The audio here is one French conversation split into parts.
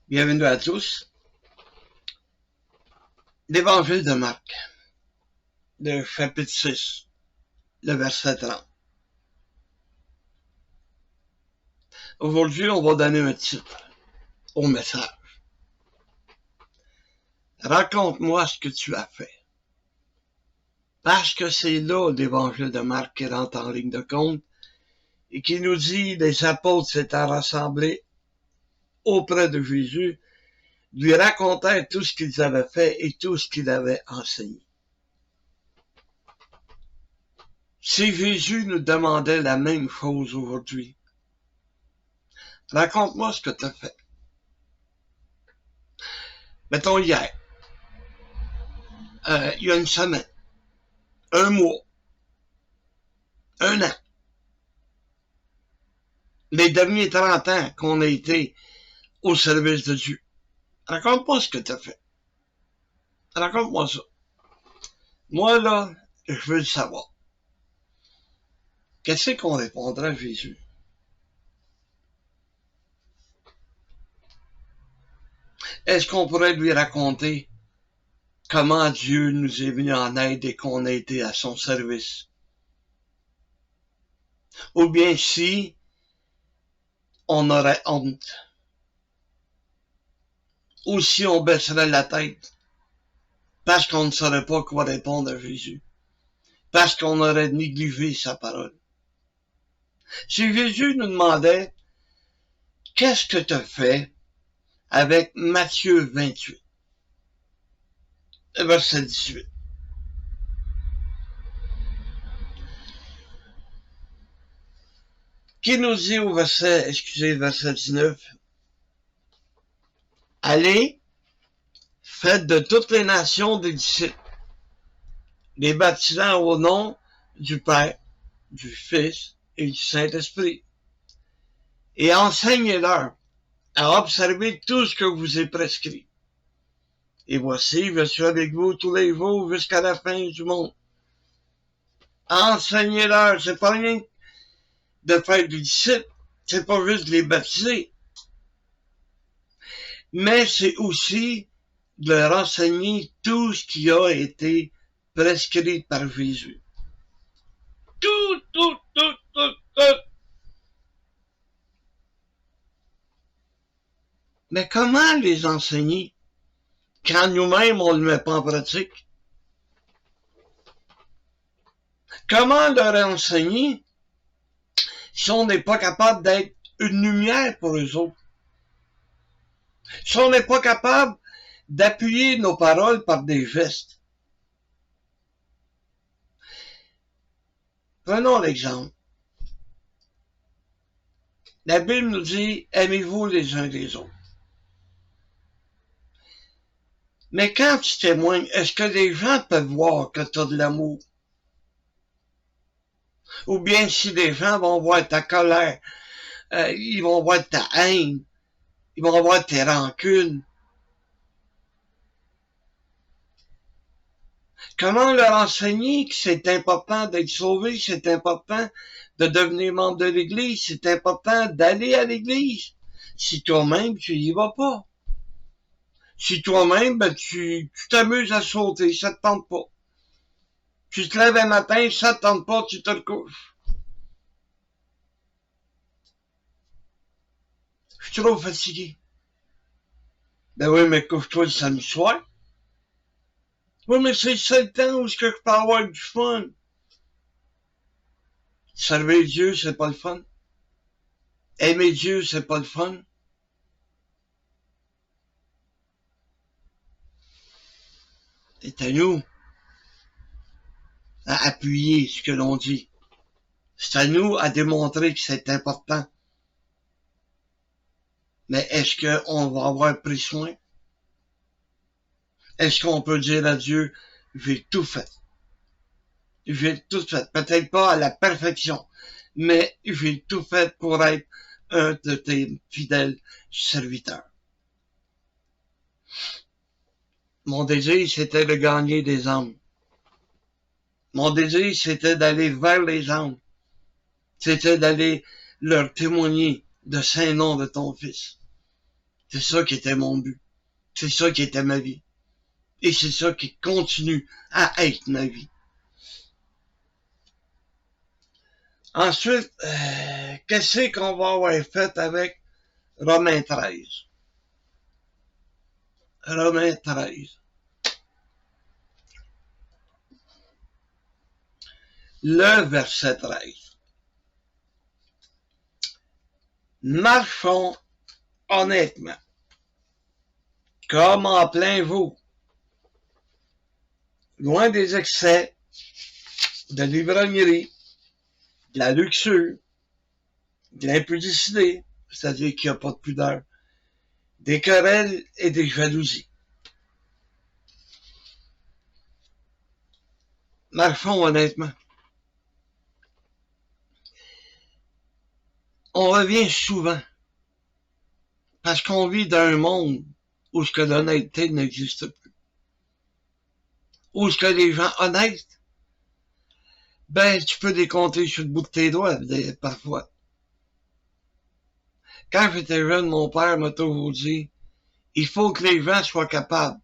Bienvenue à tous. L'Évangile de Marc, le chapitre 6, le verset 30. Aujourd'hui, on va donner un titre au message. Raconte-moi ce que tu as fait. Parce que c'est là l'Évangile de Marc qui rentre en ligne de compte et qui nous dit les apôtres s'étaient rassemblés auprès de Jésus, lui racontaient tout ce qu'ils avaient fait et tout ce qu'ils avaient enseigné. Si Jésus nous demandait la même chose aujourd'hui, raconte-moi ce que tu as fait. Mettons hier, il y a une semaine, un mois, un an, les derniers 30 ans qu'on a été au service de Dieu. Raconte-moi ce que tu as fait. Raconte-moi ça. Moi, là, je veux le savoir. Qu'est-ce qu'on répondra à Jésus? Est-ce qu'on pourrait lui raconter comment Dieu nous est venu en aide et qu'on a été à son service? Ou bien si on aurait honte, ou si on baisserait la tête, parce qu'on ne saurait pas quoi répondre à Jésus, parce qu'on aurait négligé sa parole. Si Jésus nous demandait, qu'est-ce que tu as fait avec Matthieu 28, verset 18. Qui nous dit au verset 19, allez, faites de toutes les nations des disciples, les baptisant au nom du Père, du Fils et du Saint-Esprit, et enseignez-leur à observer tout ce que vous est prescrit. Et voici, je suis avec vous tous les jours jusqu'à la fin du monde. Enseignez-leur, c'est pas rien de faire des disciples, c'est pas juste de les baptiser, mais c'est aussi de leur enseigner tout ce qui a été prescrit par Jésus. Tout. Mais comment les enseigner quand nous-mêmes on ne le met pas en pratique? Comment leur enseigner si on n'est pas capable d'être une lumière pour eux autres? Si on n'est pas capable d'appuyer nos paroles par des gestes? Prenons l'exemple. La Bible nous dit, aimez-vous les uns les autres. Mais quand tu témoignes, est-ce que les gens peuvent voir que tu as de l'amour? Ou bien si les gens vont voir ta colère, ils vont voir ta haine, ils vont voir tes rancunes. Comment leur enseigner que c'est important d'être sauvé, c'est important de devenir membre de l'Église, c'est important d'aller à l'Église, si toi-même tu y vas pas? Si toi-même, tu t'amuses à sauter, ça te tente pas. Tu te lèves un matin, ça te tente pas, tu te recouches. Je suis trop fatigué. Ben oui, mais couche-toi le samedi soir. Oui, mais c'est le seul temps où je peux avoir du fun. Servir Dieu, c'est pas le fun. Aimer Dieu, c'est pas le fun. C'est à nous à appuyer ce que l'on dit. C'est à nous à démontrer que c'est important. Mais est-ce qu'on va avoir pris soin? Est-ce qu'on peut dire à Dieu, j'ai tout fait? J'ai tout fait. Peut-être pas à la perfection, mais j'ai tout fait pour être un de tes fidèles serviteurs. Mon désir, c'était de gagner des âmes. Mon désir, c'était d'aller vers les âmes. C'était d'aller leur témoigner de saint nom de ton Fils. C'est ça qui était mon but. C'est ça qui était ma vie. Et c'est ça qui continue à être ma vie. Ensuite, qu'est-ce qu'on va avoir fait avec Romains 13? Romains 13. Le verset 13. Marchons honnêtement, comme en plein vous, loin des excès, de l'ivrognerie, de la luxure, de l'impudicité, c'est-à-dire qu'il n'y a pas de pudeur, des querelles et des jalousies. Marchons honnêtement. On revient souvent parce qu'on vit dans un monde où ce que l'honnêteté n'existe plus. Où ce que les gens honnêtes, ben, tu peux les compter sur le bout de tes doigts, parfois. Quand j'étais jeune, mon père m'a toujours dit, il faut que les gens soient capables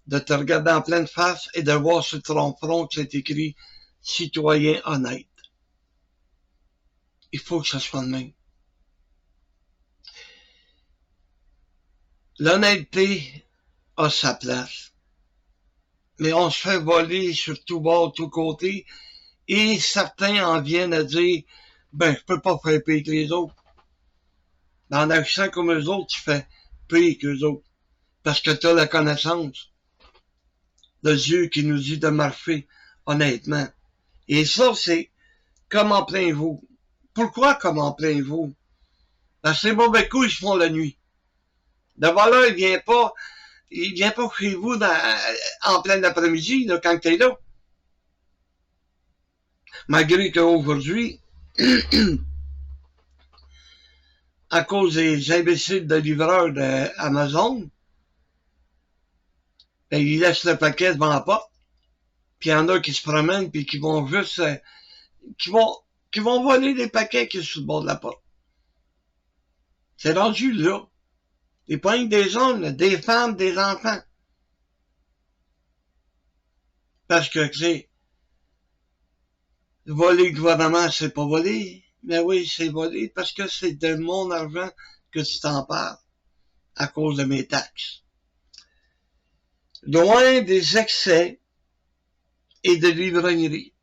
de te regarder en pleine face et de voir sur ton front que c'est écrit « citoyen honnête ». Il faut que ça soit le même. L'honnêteté a sa place. Mais on se fait voler sur tout bord, tout côté, et certains en viennent à dire « ben, je peux pas faire pire que les autres ». En agissant comme eux autres, tu fais pire qu'eux autres. Parce que tu as la connaissance de Dieu qui nous dit de marcher honnêtement. Et ça, c'est comme en plein vous. Pourquoi comme en plein vous? Parce que les mauvais coups, ils se font la nuit. Le voleur, il vient pas chez vous en plein après-midi, là, quand t'es là. Malgré qu'aujourd'hui, à cause des imbéciles de livreurs d'Amazon, ben, ils laissent le paquet devant la porte. Puis il y en a qui se promènent puis qui vont juste qui vont voler les paquets qui sont sur le bord de la porte. C'est rendu là. Et pas rien que des hommes, là, des femmes, des enfants. Parce que, tu sais, voler le gouvernement, c'est pas voler. Mais oui, c'est voler parce que c'est de mon argent que tu t'en parles à cause de mes taxes. Loin des excès et de l'ivrognerie.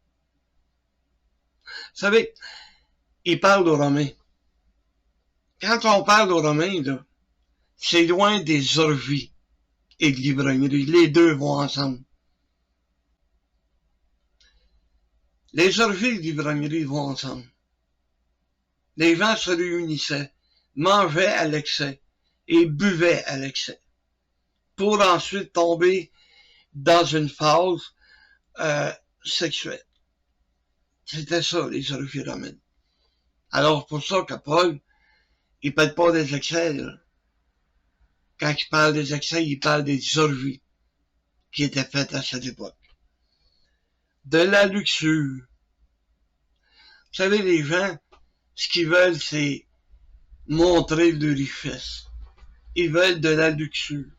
Vous savez, il parle aux Romains. Quand on parle aux Romains, là, c'est loin des orgies et de l'ivrognerie. Les deux vont ensemble. Les orgies et l'ivrognerie vont ensemble. Les gens se réunissaient, mangeaient à l'excès et buvaient à l'excès pour ensuite tomber dans une phase sexuelle. C'était ça, les orgies romaines. Alors, pour ça que Paul, il parle pas des excès, là. Quand il parle des excès, il parle des orgies qui étaient faites à cette époque. De la luxure. Vous savez, les gens, ce qu'ils veulent, c'est montrer de richesse. Ils veulent de la luxure.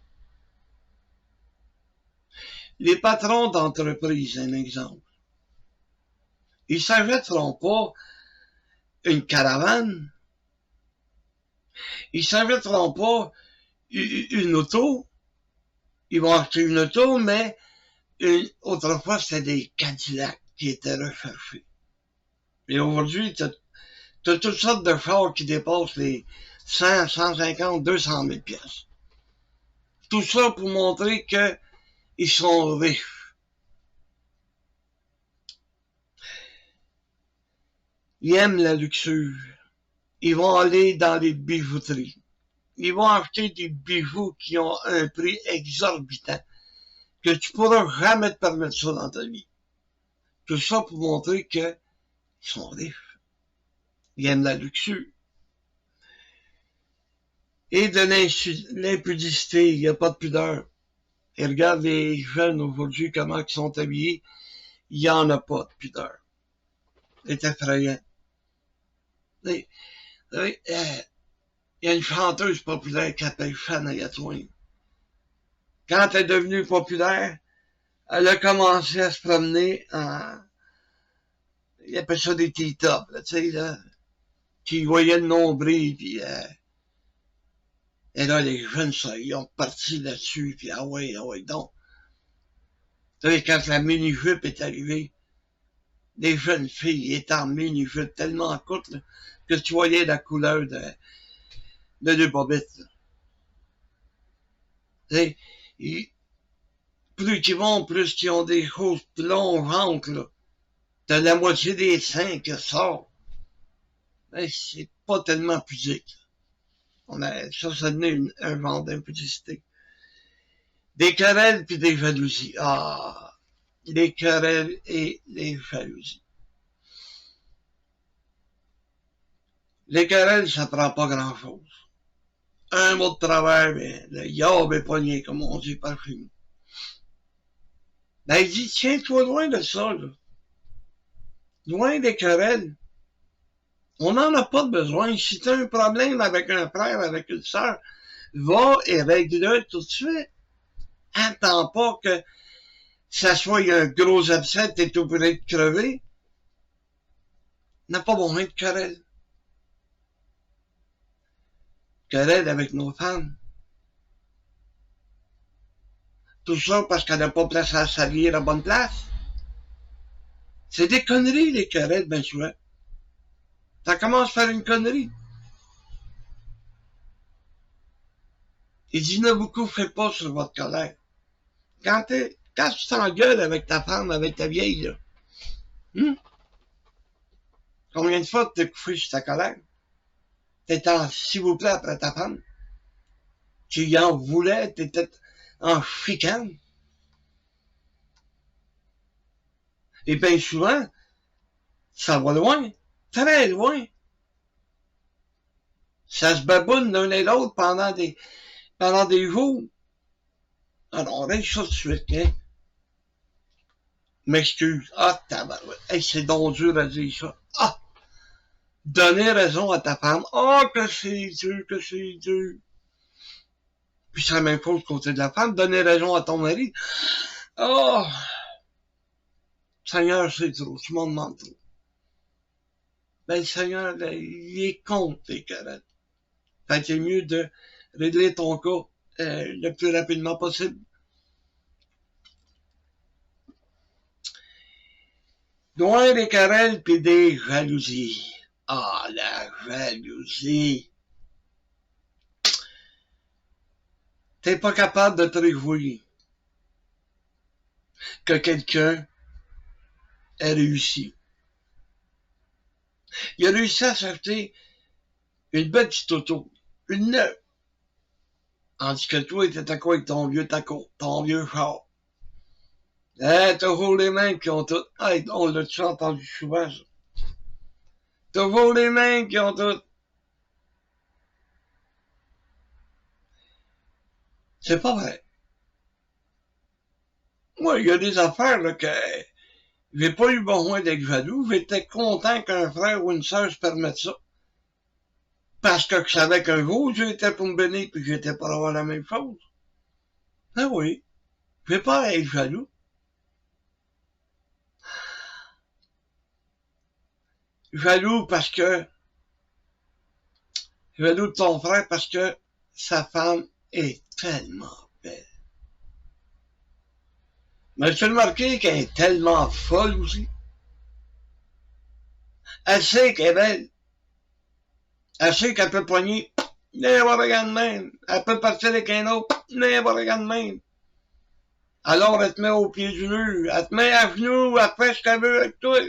Les patrons d'entreprise, un exemple. Ils s'achèteront pas une caravane. Ils s'achèteront pas une auto. Ils vont acheter une auto, mais autrefois, c'était des Cadillacs qui étaient recherchés. Et aujourd'hui, t'as toutes sortes de chars qui dépassent les 100, 150, 200 000 piastres. Tout ça pour montrer qu'ils sont riches. Ils aiment la luxure. Ils vont aller dans les bijouteries. Ils vont acheter des bijoux qui ont un prix exorbitant, que tu pourras jamais te permettre ça dans ta vie. Tout ça pour montrer qu'ils sont riches. Ils aiment la luxure. Et de l'impudicité, il n'y a pas de pudeur. Et regarde les jeunes aujourd'hui, comment ils sont habillés, il n'y en a pas de pudeur. C'est effrayant. Il y a une chanteuse populaire qui s'appelle Shania Twain. Quand elle est devenue populaire, elle a commencé à se promener en... Ils appellent ça des T-tops, tu sais, là. Qui voyaient le nombril, puis... et là, les jeunes, ça, ils ont parti là-dessus, puis ah ouais, donc. Tu sais, quand la mini-jupe est arrivée, les jeunes filles étaient en mini-jupe tellement courte, là, que tu voyais la couleur de deux bobettes, là. Tu sais, plus qu'ils vont, plus qu'ils ont des choses plongeantes, là. T'as la moitié des seins qui sort. Ben, c'est pas tellement pudique. Ça donnait un genre d'impudicité. Des querelles puis des jalousies. Ah, les querelles et les jalousies. Les querelles, ça prend pas grand-chose. Un mot de travers, mais le yob est pogné, comme on dit par chez nous. Ben, il dit, tiens-toi loin de ça, là. Loin des querelles. On n'en a pas besoin. Si tu as un problème avec un frère, avec une sœur, va et règle-le tout de suite. Attends pas que ça soit un gros abcès, t'es tout près de crever. N'a pas besoin de querelle. Querelle avec nos femmes. Tout ça parce qu'elle n'a pas placé à s'allier à la bonne place. C'est des conneries, les querelles, ben souvent. Ça commence par une connerie. Il dit, ne vous couchez pas sur votre colère. Quand tu t'engueules avec ta femme, avec ta vieille, là, combien de fois tu t'es couché sur ta colère? T'étais en s'il vous plaît après ta femme. Tu y en voulais, t'étais en chicane. Et bien souvent, ça va loin, très loin. Ça se baboune l'un et l'autre pendant des jours. Alors, on règle ça tout de suite, hein. M'excuse. Ah, tabarouette. Hey, c'est donc dur à dire ça. Ah! Donner raison à ta femme. Ah, que c'est dur, que c'est dur. Puis c'est la même chose du côté de la femme. Donner raison à ton mari. Ah! Oh, Seigneur, c'est trop. Tu m'en demandes trop. Ben, le Seigneur, là, il est contre tes querelles. Fait que c'est mieux de régler ton cas le plus rapidement possible. Loin des querelles pis des jalousies. Ah, la jalousie. T'es pas capable de te réjouir que quelqu'un ait réussi. Il a réussi à s'acheter une belle petite auto, une neuve. Tandis que toi, t'étais quoi avec ton vieux char? Toujours les mêmes qui ont tout. On l'a-tu entendu souvent, ça? Toujours les mêmes qui ont tout. C'est pas vrai. Moi, il y a des affaires, là, que j'ai pas eu besoin d'être jaloux. J'étais content qu'un frère ou une sœur se permette ça. Parce que je savais qu'un jour, j'étais pour me bénir puis j'étais pour avoir la même chose. Ah oui. Je vais pas être jaloux. Jaloux parce que, jaloux de ton frère parce que sa femme est tellement belle. Mais tu as remarqué qu'elle est tellement folle aussi? Elle sait qu'elle est belle. Elle sait qu'elle peut poigner n'importe de même. Elle peut partir avec un autre n'importe de même. Alors elle te met au pied du mur. Elle te met à genoux. Elle fait ce qu'elle veut avec toi.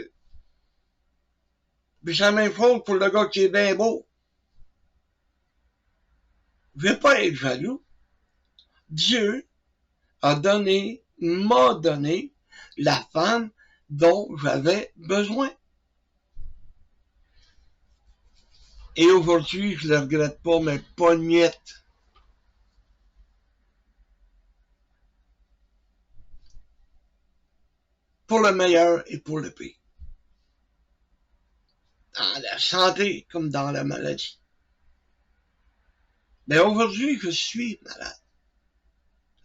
Puis c'est la même chose pour le gars qui est bien beau. Je vais pas être jaloux. Dieu m'a donné la femme dont j'avais besoin. Et aujourd'hui, je ne le regrette pas, mais pas une miette. Pour le meilleur et pour le pire. Dans la santé comme dans la maladie. Mais aujourd'hui, je suis malade.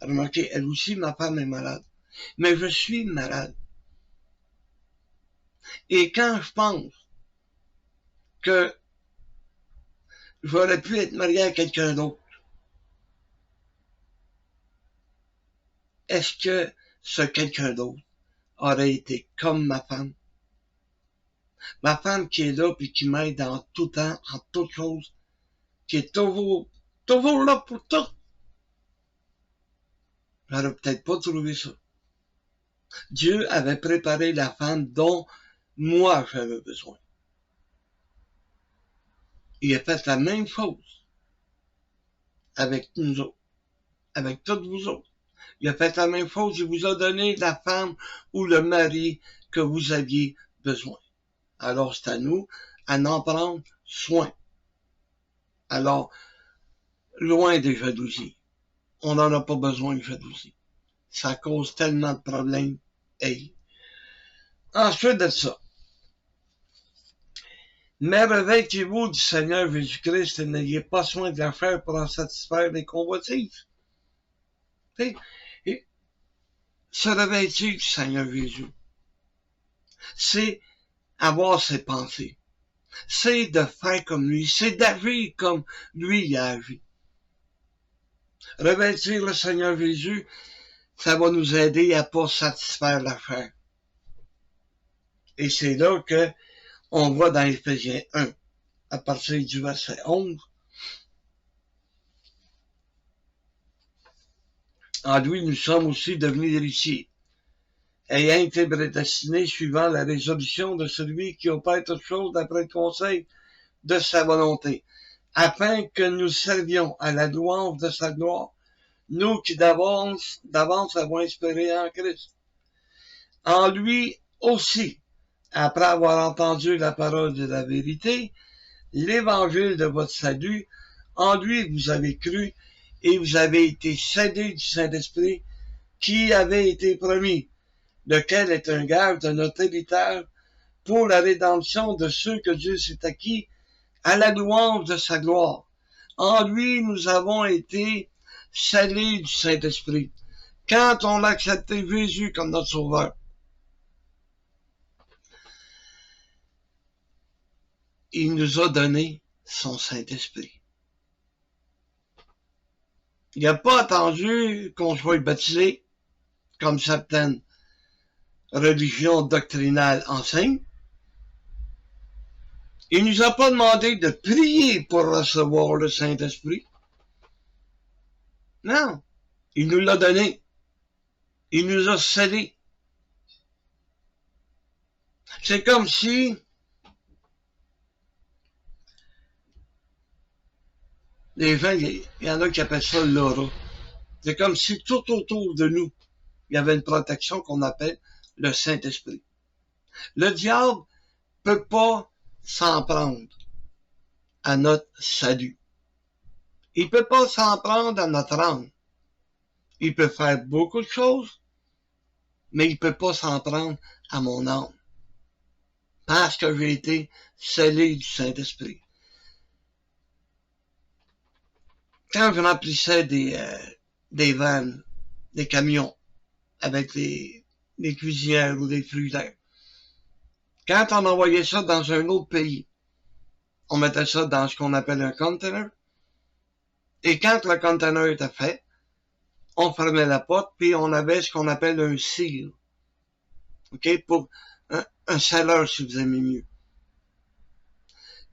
Remarquez, elle aussi, ma femme est malade. Mais je suis malade. Et quand je pense que j'aurais pu être marié à quelqu'un d'autre, est-ce que ce quelqu'un d'autre aurait été comme ma femme? Ma femme qui est là puis qui m'aide en tout temps, en toutes choses, qui est toujours là pour tout. J'aurais peut-être pas trouvé ça. Dieu avait préparé la femme dont moi j'avais besoin. Il a fait la même chose avec nous autres, avec toutes vous autres. Il a fait la même chose, il vous a donné la femme ou le mari que vous aviez besoin. Alors c'est à nous à en prendre soin. Alors, loin des jalousies. On n'en a pas besoin de jalousie. Ça cause tellement de problèmes. Hey. Ensuite de ça, mais revêtez-vous du Seigneur Jésus-Christ et n'ayez pas soin de la chair pour en satisfaire les convoitises. Et se revêtir du Seigneur Jésus, c'est avoir ses pensées. C'est de faire comme lui. C'est d'agir comme lui a agi. Revêtir le Seigneur Jésus, ça va nous aider à pas satisfaire la chair. Et c'est là que on voit dans Éphésiens 1, à partir du verset 11, en lui nous sommes aussi devenus héritiers, ayant été prédestinés suivant la résolution de celui qui opère toutes choses d'après le conseil de sa volonté, afin que nous servions à la louange de sa gloire, nous qui d'avance avons espéré en Christ. En lui aussi, après avoir entendu la parole de la vérité, l'évangile de votre salut, en lui vous avez cru et vous avez été scellés du Saint-Esprit qui avait été promis, lequel est un gage de notre héritage pour la rédemption de ceux que Dieu s'est acquis à la louange de sa gloire. En lui, nous avons été scellés du Saint-Esprit. Quand on a accepté Jésus comme notre sauveur, il nous a donné son Saint-Esprit. Il n'a pas attendu qu'on soit baptisé, comme certaines religions doctrinales enseignent. Il nous a pas demandé de prier pour recevoir le Saint-Esprit. Non, il nous l'a donné. Il nous a scellés. C'est comme si les gens, il y en a qui appellent ça l'aura. C'est comme si tout autour de nous, il y avait une protection qu'on appelle le Saint-Esprit. Le diable peut pas s'en prendre à notre salut. Il peut pas s'en prendre à notre âme. Il peut faire beaucoup de choses, mais il peut pas s'en prendre à mon âme. Parce que j'ai été scellé du Saint-Esprit. Quand je remplissais des vannes, des camions, avec les cuisinières ou les fruitières, quand on envoyait ça dans un autre pays, on mettait ça dans ce qu'on appelle un container. Et quand le container était fait, on fermait la porte, puis on avait ce qu'on appelle un seal. OK? Pour un selleur, si vous aimez mieux.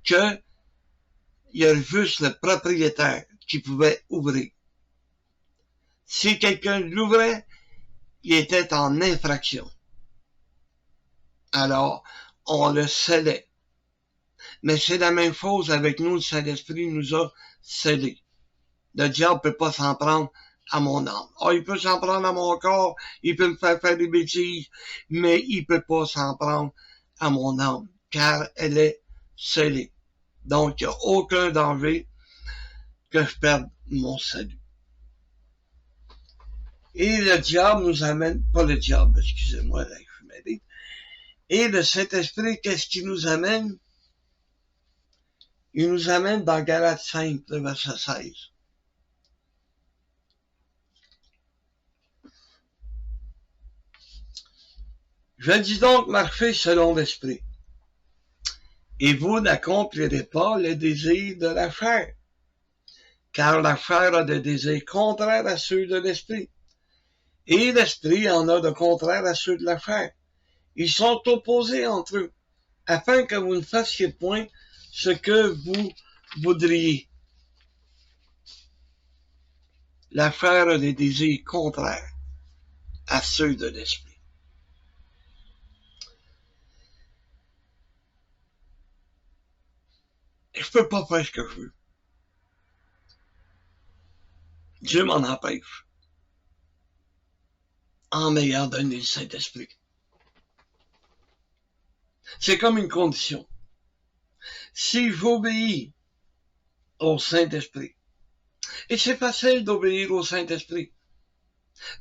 Que il y a juste le propriétaire qui pouvait ouvrir. Si quelqu'un l'ouvrait, il était en infraction. Alors, on le scellait. Mais c'est la même chose avec nous, le Saint-Esprit nous a scellés. Le diable peut pas s'en prendre à mon âme. Oh, il peut s'en prendre à mon corps, il peut me faire faire des bêtises, mais il peut pas s'en prendre à mon âme, car elle est scellée. Donc, il n'y a aucun danger que je perde mon salut. Et le diable nous amène, pas le diable, excusez-moi, là, je suis mêlé. Et le Saint-Esprit, qu'est-ce qu'il nous amène? Il nous amène dans Galates 5, le verset 16. Je dis donc, marchez selon l'esprit. Et vous n'accomplirez pas les désirs de la chair, car la chair a des désirs contraires à ceux de l'esprit, et l'esprit en a de contraires à ceux de la chair. Ils sont opposés entre eux, afin que vous ne fassiez point ce que vous voudriez. La chair a des désirs contraires à ceux de l'esprit. Et je peux pas faire ce que je veux. Dieu m'en empêche, en m'ayant donné le Saint-Esprit. C'est comme une condition. Si j'obéis au Saint-Esprit, et c'est facile d'obéir au Saint-Esprit,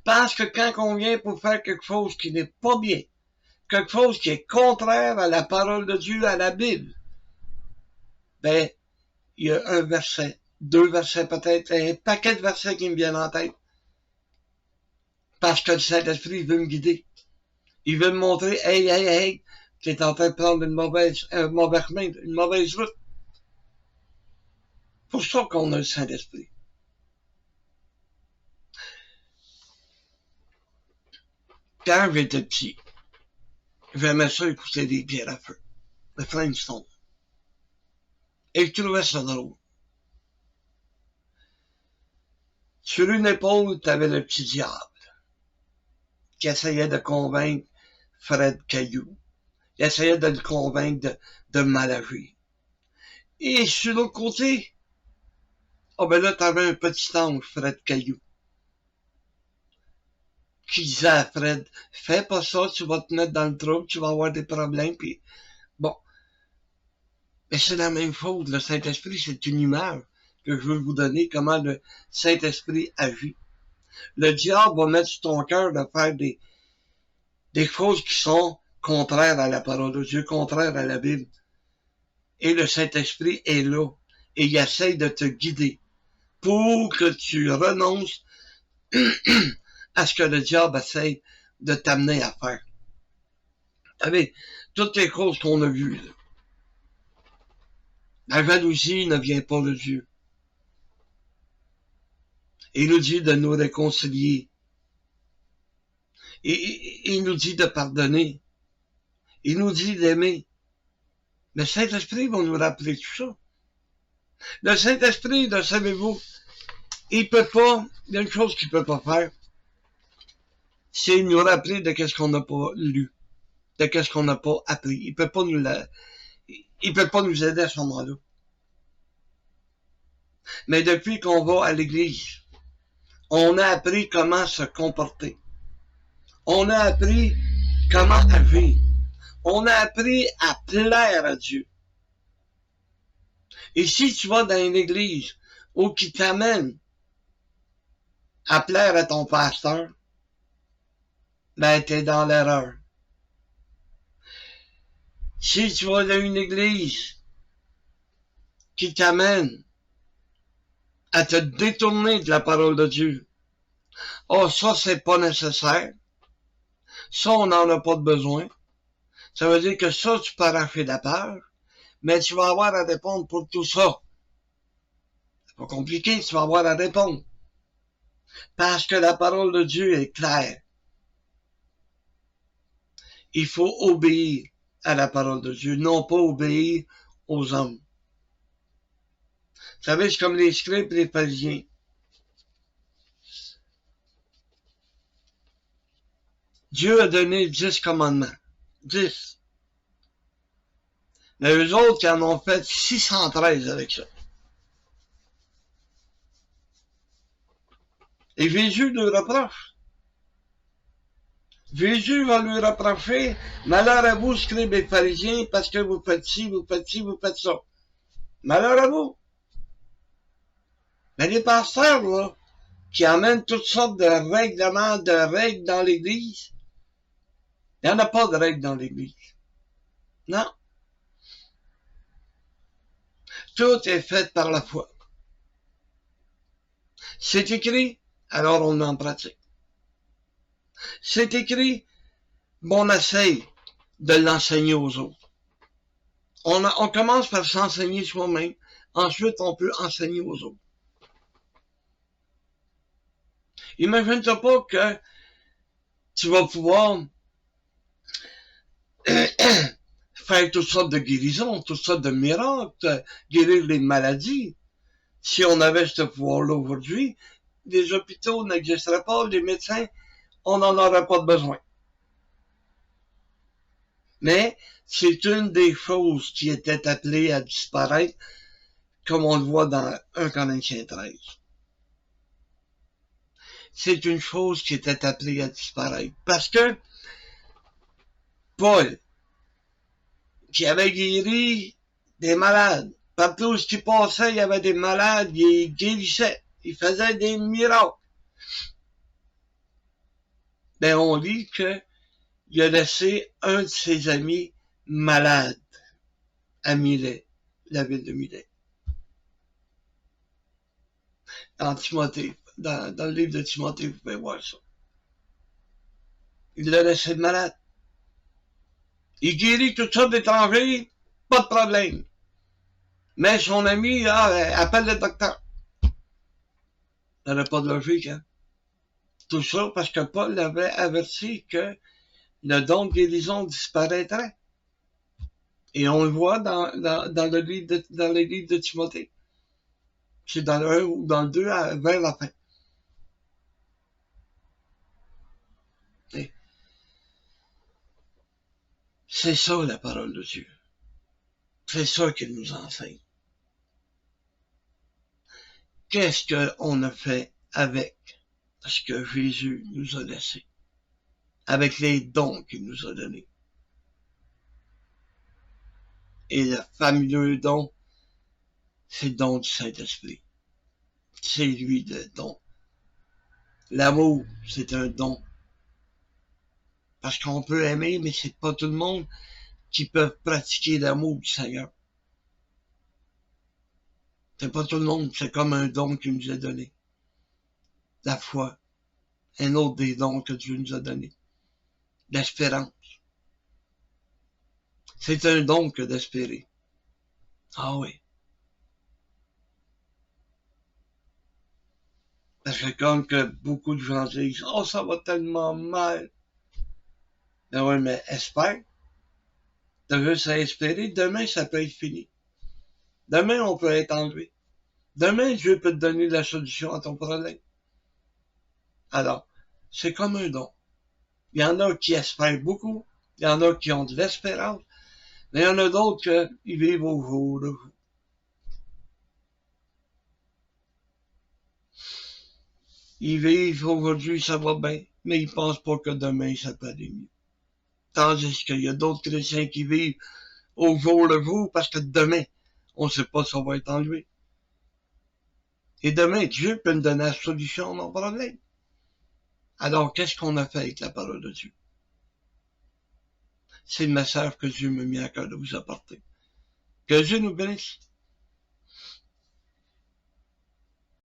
parce que quand on vient pour faire quelque chose qui n'est pas bien, quelque chose qui est contraire à la parole de Dieu, à la Bible, ben, il y a un verset, 2 versets peut-être, un paquet de versets qui me viennent en tête. Parce que le Saint-Esprit veut me guider. Il veut me montrer, hey, tu es en train de prendre un mauvais chemin, une mauvaise route. C'est pour ça qu'on a le Saint-Esprit. Quand j'étais petit, j'aimais ça écouter des pierres à feu, le Flintstone. Et je trouvais ça drôle. Sur une épaule, t'avais le petit diable qui essayait de convaincre Fred Caillou. Il essayait de le convaincre de mal agir. Et sur l'autre côté, ben là, t'avais un petit ange, Fred Caillou, qui disait à Fred, fais pas ça, tu vas te mettre dans le trouble, tu vas avoir des problèmes, puis bon. Mais c'est la même chose, le Saint-Esprit, c'est une image que je veux vous donner, comment le Saint-Esprit agit. Le diable va mettre sur ton cœur de faire des choses qui sont contraires à la parole de Dieu, contraires à la Bible. Et le Saint-Esprit est là, et il essaie de te guider pour que tu renonces à ce que le diable essaie de t'amener à faire. Vous savez, toutes les choses qu'on a vues, là. La jalousie ne vient pas de Dieu. Il nous dit de nous réconcilier. Et il nous dit de pardonner. Il nous dit d'aimer. Le Saint-Esprit va nous rappeler tout ça. Le Saint-Esprit, le savez-vous, il y a une chose qu'il peut pas faire, c'est nous rappeler de qu'est-ce qu'on n'a pas lu, de qu'est-ce qu'on n'a pas appris. Il peut pas nous aider à ce moment-là. Mais depuis qu'on va à l'église, on a appris comment se comporter. On a appris comment agir. On a appris à plaire à Dieu. Et si tu vas dans une église où qui t'amène à plaire à ton pasteur, ben t'es dans l'erreur. Si tu vas dans une église qui t'amène à te détourner de la parole de Dieu, oh, ça c'est pas nécessaire, ça on n'en a pas de besoin, ça veut dire que ça tu peux arracher la page, mais tu vas avoir à répondre pour tout ça. C'est pas compliqué, tu vas avoir à répondre. Parce que la parole de Dieu est claire. Il faut obéir à la parole de Dieu, non pas obéir aux hommes. Vous savez, c'est comme les scribes et les pharisiens. Dieu a donné 10 commandements. 10. Mais eux autres, ils en ont fait 613 avec ça. Et Jésus le reproche. Jésus va lui reprocher, malheur à vous, scribes et pharisiens, parce que vous faites ci, vous faites ci, vous faites ça. Malheur à vous. Mais les pasteurs, là, qui amènent toutes sortes de règlements, de règles dans l'Église, il n'y en a pas de règles dans l'Église. Non. Tout est fait par la foi. C'est écrit, alors on en pratique. C'est écrit, on essaye de l'enseigner aux autres. On commence par s'enseigner soi-même. Ensuite, on peut enseigner aux autres. Imagine-toi pas que tu vas pouvoir faire toutes sortes de guérisons, toutes sortes de miracles, guérir les maladies. Si on avait ce pouvoir-là aujourd'hui, les hôpitaux n'existeraient pas, les médecins, on n'en aurait pas besoin. Mais c'est une des choses qui était appelée à disparaître, comme on le voit dans 1 Corinthiens 13. C'est une chose qui était appelée à disparaître. Parce que Paul, qui avait guéri des malades, partout où il passait, il y avait des malades, il guérissait, il faisait des miracles. Ben, on lit qu'il a laissé un de ses amis malade à Milet, la ville de Milet. Dans Timothée, dans le livre de Timothée, vous pouvez voir ça. Il l'a laissé malade. Il guérit toutes sortes d'étrangers, pas de problème. Mais son ami, appelle le docteur. Il n'aurait pas de logique, hein. Tout ça parce que Paul avait averti que le don de guérison disparaîtrait. Et on le voit dans le livre de Timothée. C'est dans le 1 ou dans le 2 vers la fin. C'est ça la parole de Dieu. C'est ça qu'il nous enseigne. Qu'est-ce qu'on a fait avec ce que Jésus nous a laissé? Avec les dons qu'il nous a donnés. Et le fameux don, c'est le don du Saint-Esprit. C'est lui le don. L'amour, c'est un don. Parce qu'on peut aimer, mais c'est pas tout le monde qui peut pratiquer l'amour du Seigneur. C'est pas tout le monde, c'est comme un don qu'il nous a donné. La foi, un autre des dons que Dieu nous a donnés. L'espérance. C'est un don que d'espérer. Ah oui. Parce que comme que beaucoup de gens disent, oh, ça va tellement mal. Ben oui, mais espère. T'as juste à espérer. Demain, ça peut être fini. Demain, on peut être enlevé. Demain, Dieu peut te donner la solution à ton problème. Alors, c'est comme un don. Il y en a qui espèrent beaucoup. Il y en a qui ont de l'espérance. Mais il y en a d'autres qui vivent au jour le jour. Ils vivent aujourd'hui, ça va bien, mais ils pensent pas que demain, ça peut aller mieux. Tandis qu'il y a d'autres chrétiens qui vivent au jour le jour parce que demain, on ne sait pas si ça va être enlevé. Et demain, Dieu peut me donner la solution à mon problème. Alors, qu'est-ce qu'on a fait avec la parole de Dieu? C'est le message que Dieu m'a mis à cœur de vous apporter. Que Dieu nous bénisse.